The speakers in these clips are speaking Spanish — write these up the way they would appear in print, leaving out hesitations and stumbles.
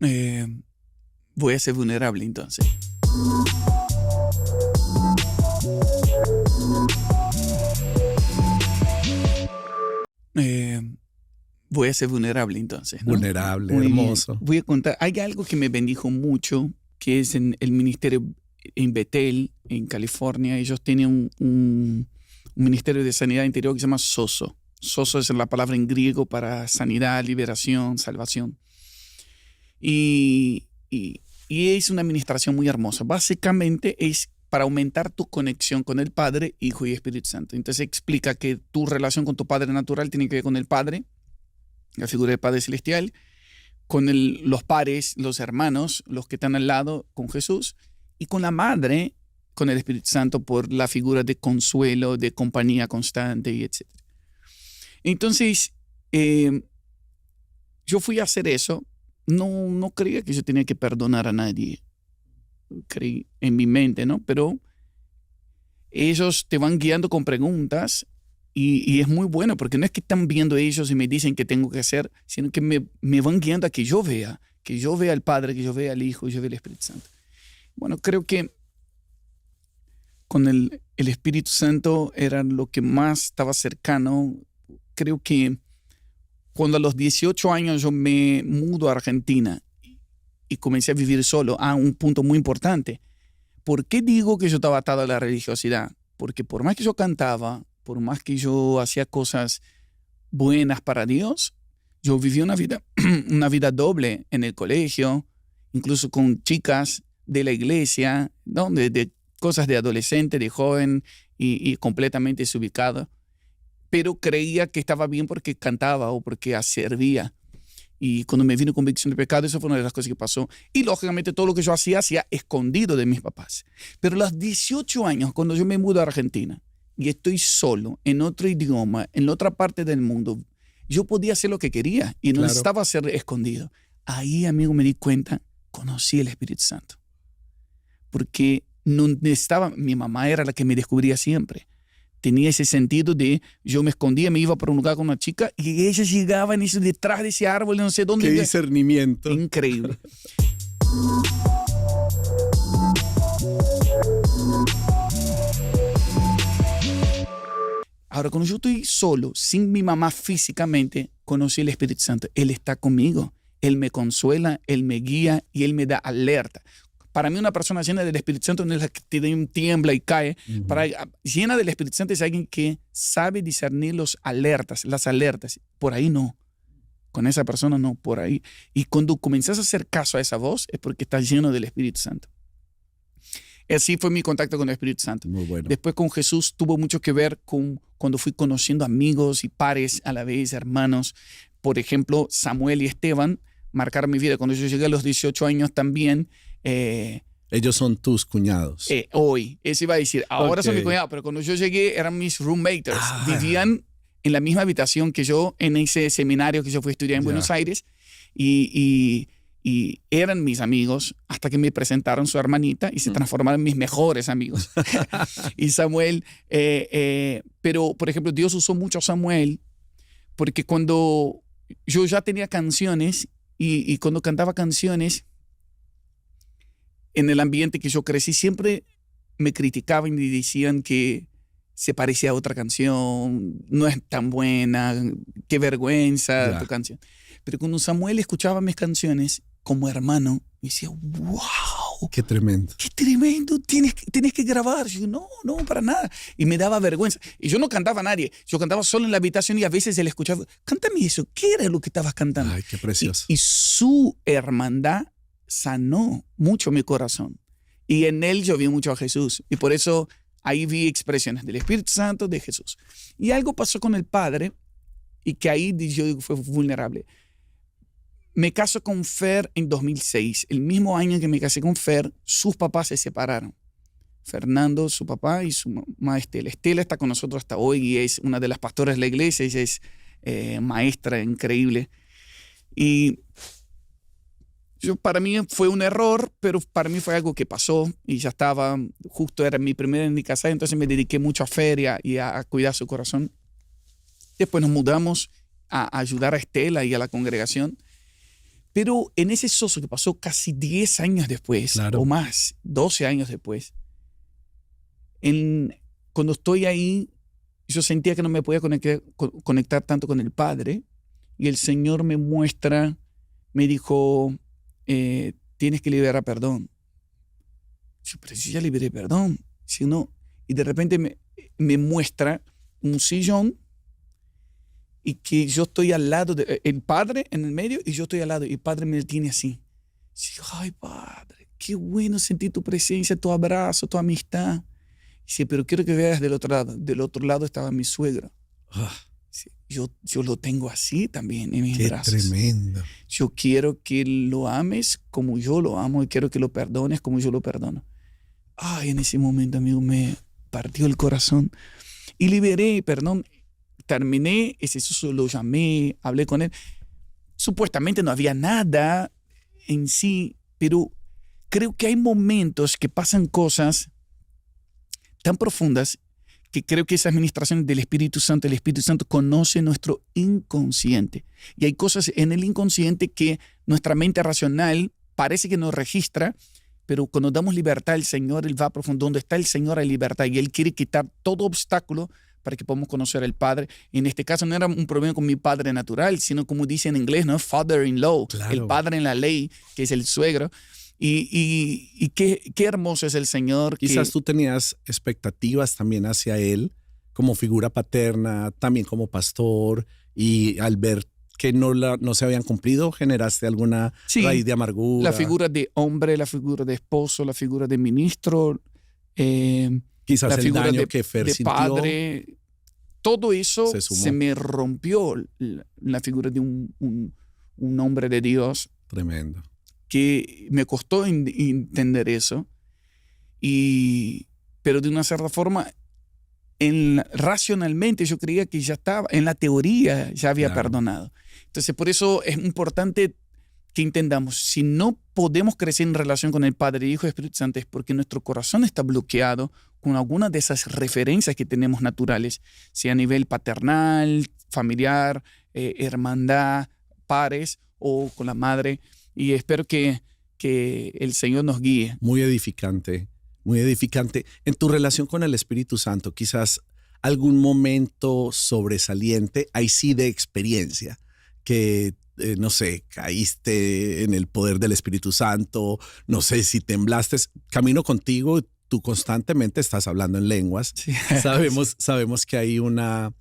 Eh, Voy a ser vulnerable entonces. Eh, Voy a ser vulnerable entonces, ¿no? Vulnerable, hermoso. Voy a contar. Hay algo que me bendijo mucho, que es en el ministerio en Bethel, en California. Ellos tienen un ministerio de sanidad interior que se llama SOSO. SOSO es la palabra en griego para sanidad, liberación, salvación. Y es una administración muy hermosa. Básicamente es para aumentar tu conexión con el Padre, Hijo y Espíritu Santo. Entonces explica que tu relación con tu Padre natural tiene que ver con el Padre, la figura del Padre Celestial, con los pares, los hermanos, los que están al lado, con Jesús, y con la Madre, con el Espíritu Santo, por la figura de consuelo, de compañía constante, y etc. Entonces, yo fui a hacer eso. No creía que yo tenía que perdonar a nadie. Creí en mi mente, ¿no? Pero ellos te van guiando con preguntas y es muy bueno porque no es que están viendo ellos y me dicen qué tengo que hacer, sino que me van guiando a que yo vea al Padre, que yo vea al Hijo, que yo vea al Espíritu Santo. Bueno, creo que con el Espíritu Santo era lo que más estaba cercano. Creo que cuando a los 18 años yo me mudo a Argentina y comencé a vivir solo, un punto muy importante. ¿Por qué digo que yo estaba atado a la religiosidad? Porque por más que yo cantaba, por más que yo hacía cosas buenas para Dios, yo vivía una vida doble en el colegio, incluso con chicas de la iglesia, ¿no? de cosas de adolescente, de joven y completamente desubicado. Pero creía que estaba bien porque cantaba o porque servía. Y cuando me vino convicción de pecado, eso fue una de las cosas que pasó. Y lógicamente todo lo que yo hacía escondido de mis papás. Pero a los 18 años, cuando yo me mudo a Argentina y estoy solo, en otro idioma, en otra parte del mundo, yo podía hacer lo que quería y no necesitaba ser escondido. Ahí, amigo, me di cuenta, conocí el Espíritu Santo. Porque no necesitaba, mi mamá era la que me descubría siempre. Tenía ese sentido de yo me escondía, me iba para un lugar con una chica y ella llegaba detrás de ese árbol, no sé dónde. ¡Qué discernimiento! Increíble. Ahora, cuando yo estoy solo, sin mi mamá físicamente, conocí el Espíritu Santo. Él está conmigo. Él me consuela, Él me guía y Él me da alerta. Para mí una persona llena del Espíritu Santo no es la que tiembla y cae. Llena del Espíritu Santo es alguien que sabe discernir las alertas. Por ahí no. Con esa persona no, por ahí. Y cuando comenzás a hacer caso a esa voz es porque estás lleno del Espíritu Santo. Así fue mi contacto con el Espíritu Santo. Muy bueno. Después con Jesús tuvo mucho que ver con cuando fui conociendo amigos y pares a la vez, hermanos. Por ejemplo, Samuel y Esteban marcaron mi vida. Cuando yo llegué a los 18 años también... ellos son tus cuñados. Hoy, eso iba a decir, ahora son mis cuñados, pero cuando yo llegué eran mis roommates. Vivían en la misma habitación que yo en ese seminario que yo fui a estudiar en Buenos Aires y eran mis amigos hasta que me presentaron su hermanita y se transformaron en mis mejores amigos. Y Samuel, pero por ejemplo, Dios usó mucho a Samuel porque cuando yo ya tenía canciones y cuando cantaba canciones, en el ambiente que yo crecí, siempre me criticaban y decían que se parecía a otra canción, no es tan buena, qué vergüenza tu canción. Pero cuando Samuel escuchaba mis canciones como hermano, me decía, wow. Qué tremendo. Qué tremendo, tienes que grabar. Yo, no, para nada. Y me daba vergüenza. Y yo no cantaba a nadie, yo cantaba solo en la habitación y a veces él escuchaba, cántame eso, ¿qué era lo que estabas cantando? Ay, qué precioso. Y su hermandad sanó mucho mi corazón. Y en él yo vi mucho a Jesús. Y por eso ahí vi expresiones del Espíritu Santo, de Jesús. Y algo pasó con el Padre y que ahí yo fui vulnerable. Me caso con Fer en 2006. El mismo año que me casé con Fer, sus papás se separaron. Fernando, su papá, y su mamá Estela. Estela está con nosotros hasta hoy y es una de las pastoras de la iglesia. Ella es maestra increíble. Y para mí fue un error, pero para mí fue algo que pasó y ya estaba, justo era mi primera en mi casa, entonces me dediqué mucho a Fer y a cuidar su corazón. Después nos mudamos a ayudar a Estela y a la congregación. Pero en ese suceso que pasó casi 10 años después, Claro. o más, 12 años después, cuando estoy ahí, yo sentía que no me podía conectar tanto con el Padre, y el Señor me muestra, me dijo, tienes que liberar perdón. Yo, pero si ya liberé perdón. Si no, y de repente me muestra un sillón y que yo estoy al lado el Padre en el medio y yo estoy al lado y el Padre me tiene así. Y digo, ay, Padre, qué bueno sentir tu presencia, tu abrazo, tu amistad. Y dice, pero quiero que veas del otro lado. Del otro lado estaba mi suegro. Dice, yo lo tengo así también en mis brazos. Qué tremendo. Yo quiero que lo ames como yo lo amo y quiero que lo perdones como yo lo perdono. Ay, en ese momento, amigo, me partió el corazón. Y liberé, perdón, terminé ese suceso, lo llamé, hablé con él. Supuestamente no había nada en sí, pero creo que hay momentos que pasan cosas tan profundas que creo que esa administración del Espíritu Santo, el Espíritu Santo conoce nuestro inconsciente. Y hay cosas en el inconsciente que nuestra mente racional parece que nos registra, pero cuando damos libertad al Señor, Él va a profundo. Donde está el Señor hay libertad y Él quiere quitar todo obstáculo para que podamos conocer al Padre. En este caso no era un problema con mi padre natural, sino como dice en inglés, ¿no? Father-in-law, Claro. el padre en la ley, que es el suegro. Y qué hermoso es el Señor. Quizás tú tenías expectativas también hacia Él como figura paterna, también como pastor, y al ver que no se habían cumplido, generaste alguna raíz de amargura. La figura de hombre, la figura de esposo, la figura de ministro, quizás la el figura daño que Fer de sintió, padre. Todo eso sumó. se me rompió la figura de un hombre de Dios. Tremendo. Que me costó entender eso. Pero de una cierta forma, racionalmente yo creía que ya estaba, en la teoría ya había perdonado. Entonces por eso es importante que entendamos, si no podemos crecer en relación con el Padre, Hijo y Espíritu Santo, es porque nuestro corazón está bloqueado con alguna de esas referencias que tenemos naturales, sea a nivel paternal, familiar, hermandad, pares o con la madre. Y espero que el Señor nos guíe. Muy edificante, muy edificante. En tu relación con el Espíritu Santo, quizás algún momento sobresaliente, ahí sí de experiencia, que no sé, caíste en el poder del Espíritu Santo, no sé si temblaste. Camino contigo, tú constantemente estás hablando en lenguas. Sí. Sabemos que hay una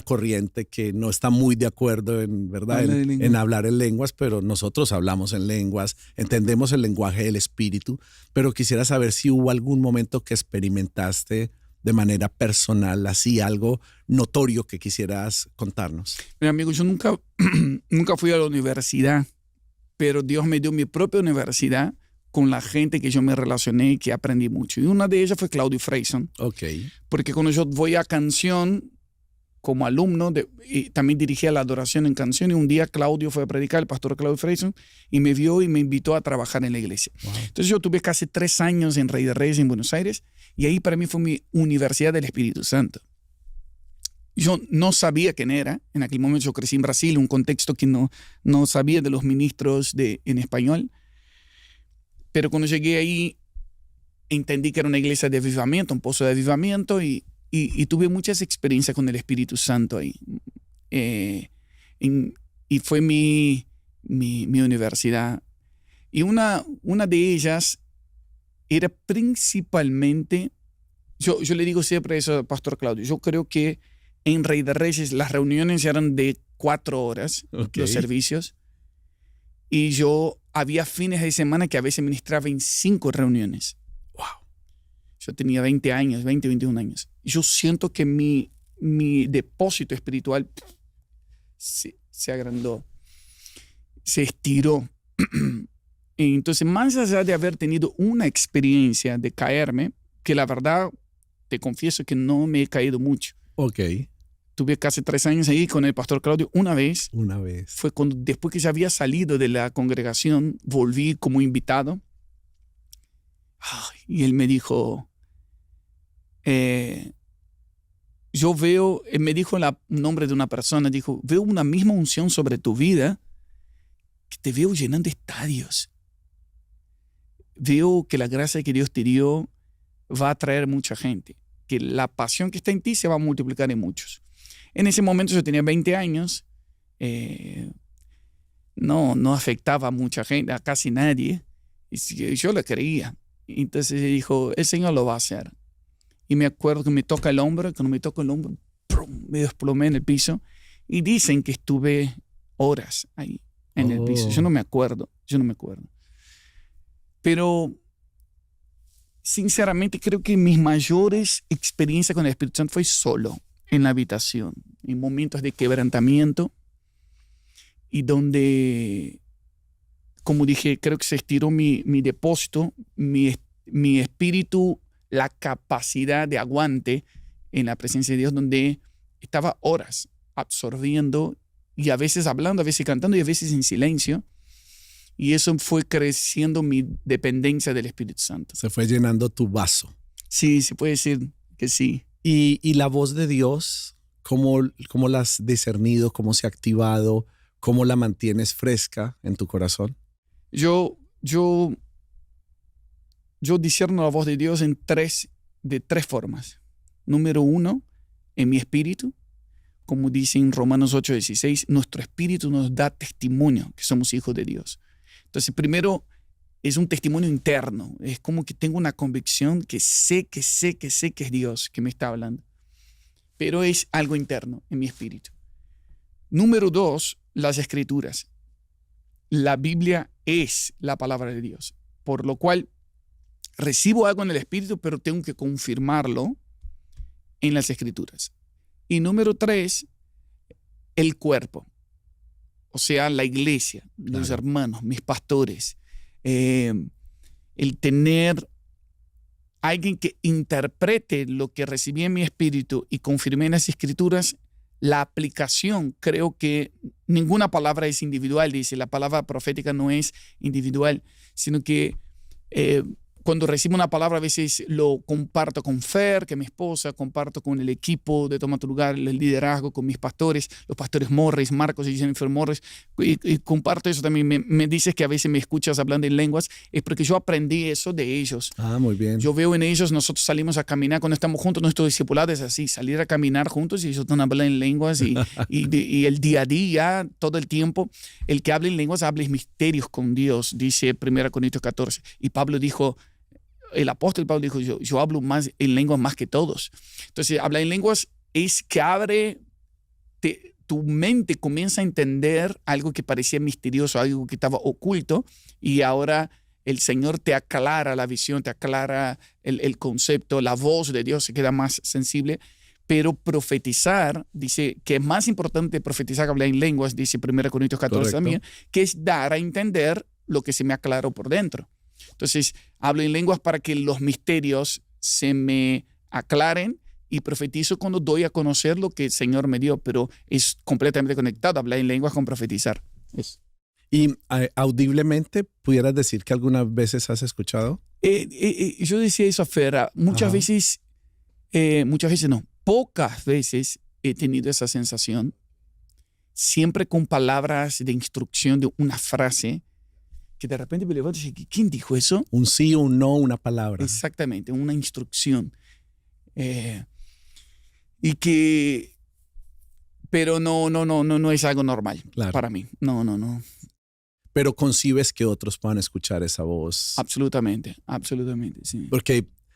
corriente que no está muy de acuerdo en hablar en lenguas, pero nosotros hablamos en lenguas, entendemos el lenguaje del Espíritu, pero quisiera saber si hubo algún momento que experimentaste de manera personal, así algo notorio que quisieras contarnos. Mira, amigo, yo nunca fui a la universidad, pero Dios me dio mi propia universidad con la gente que yo me relacioné y que aprendí mucho. Y una de ellas fue Claudio Freyson. Ok. Porque cuando yo voy a Canción como alumno, y también dirigía la adoración en Canción, y un día Claudio fue a predicar, el pastor Claudio Freyson, y me vio y me invitó a trabajar en la iglesia. Wow. Entonces yo tuve casi 3 años en Rey de Reyes en Buenos Aires, y ahí para mí fue mi universidad del Espíritu Santo. Yo no sabía quién era. En aquel momento yo crecí en Brasil, un contexto que no sabía de los ministros en español. Pero cuando llegué ahí, entendí que era una iglesia de avivamiento, un pozo de avivamiento, y tuve muchas experiencias con el Espíritu Santo ahí. Y fue mi universidad. Y una de ellas era principalmente, yo le digo siempre eso al pastor Claudio, yo creo que en Rey de Reyes las reuniones eran de 4 horas, los servicios, y yo había fines de semana que a veces ministraba en 5 reuniones. ¡Wow! Yo tenía 20 años, 20, 21 años. Y yo siento que mi depósito espiritual se agrandó, se estiró. Entonces, más allá de haber tenido una experiencia de caerme, que la verdad, te confieso que no me he caído mucho. Ok. Tuve casi 3 años ahí con el pastor Claudio. Una vez. Fue cuando, después que ya había salido de la congregación, volví como invitado. Y él me dijo, yo veo, él me dijo el nombre de una persona, dijo, veo una misma unción sobre tu vida que te veo llenando estadios. Veo que la gracia que Dios te dio va a atraer mucha gente, que la pasión que está en ti se va a multiplicar en muchos. En ese momento yo tenía 20 años, no afectaba a mucha gente, a casi nadie, y yo lo creía. Entonces dijo, el Señor lo va a hacer. Y me acuerdo que me toca el hombro, cuando me toca el hombro, ¡prum!, me desplomé en el piso, y dicen que estuve horas ahí en el piso. Yo no me acuerdo. Pero sinceramente creo que mis mayores experiencias con el Espíritu Santo fue solo, en la habitación, en momentos de quebrantamiento y donde, como dije, creo que se estiró mi depósito, mi espíritu, la capacidad de aguante en la presencia de Dios, donde estaba horas absorbiendo y a veces hablando, a veces cantando y a veces en silencio. Y eso fue creciendo mi dependencia del Espíritu Santo. Se fue llenando tu vaso. Sí, se puede decir que sí. Y la voz de Dios, ¿cómo la has discernido? ¿Cómo se ha activado? ¿Cómo la mantienes fresca en tu corazón? Yo discierno la voz de Dios de tres formas. Número 1, en mi espíritu. Como dice en Romanos 8:16, nuestro espíritu nos da testimonio que somos hijos de Dios. Entonces, primero es un testimonio interno. Es como que tengo una convicción que sé que es Dios que me está hablando. Pero es algo interno en mi espíritu. Número 2, las Escrituras. La Biblia es la palabra de Dios. Por lo cual recibo algo en el espíritu, pero tengo que confirmarlo en las Escrituras. Y número 3, el cuerpo. O sea, la iglesia, los hermanos, mis pastores. El tener alguien que interprete lo que recibí en mi espíritu y confirmé en las Escrituras, la aplicación, creo que ninguna palabra es individual, dice, la palabra profética no es individual, sino que cuando recibo una palabra a veces lo comparto con Fer, que es mi esposa, comparto con el equipo de Toma tu Lugar, el liderazgo, con mis pastores, los pastores Morris, Marcos y Jennifer Morris, y comparto eso también. Me dices que a veces me escuchas hablando en lenguas, es porque yo aprendí eso de ellos. Ah, muy bien. Yo veo en ellos, nosotros salimos a caminar, cuando estamos juntos, nuestro discipulado es así, salir a caminar juntos y ellos están hablando en lenguas y el día a día, todo el tiempo, el que habla en lenguas habla en misterios con Dios, dice 1 Corintios 14. Y Pablo dijo, el apóstol Pablo dijo, yo hablo más en lenguas más que todos. Entonces, hablar en lenguas es que tu mente comienza a entender algo que parecía misterioso, algo que estaba oculto, y ahora el Señor te aclara la visión, te aclara el concepto, la voz de Dios se queda más sensible. Pero profetizar, dice que es más importante profetizar que hablar en lenguas, dice 1 Corintios 14 Correcto. también, que es dar a entender lo que se me aclaró por dentro. Entonces, hablo en lenguas para que los misterios se me aclaren y profetizo cuando doy a conocer lo que el Señor me dio, pero es completamente conectado, hablar en lenguas con profetizar. ¿Y audiblemente pudieras decir que algunas veces has escuchado? Yo decía eso a Fer, muchas veces no, pocas veces he tenido esa sensación, siempre con palabras de instrucción, de una frase, que de repente me levanto y digo, ¿quién dijo eso? Un sí, un no, una palabra. Exactamente, una instrucción. Pero no es algo normal para mí. No. Pero concibes que otros puedan escuchar esa voz. Absolutamente, sí. Porque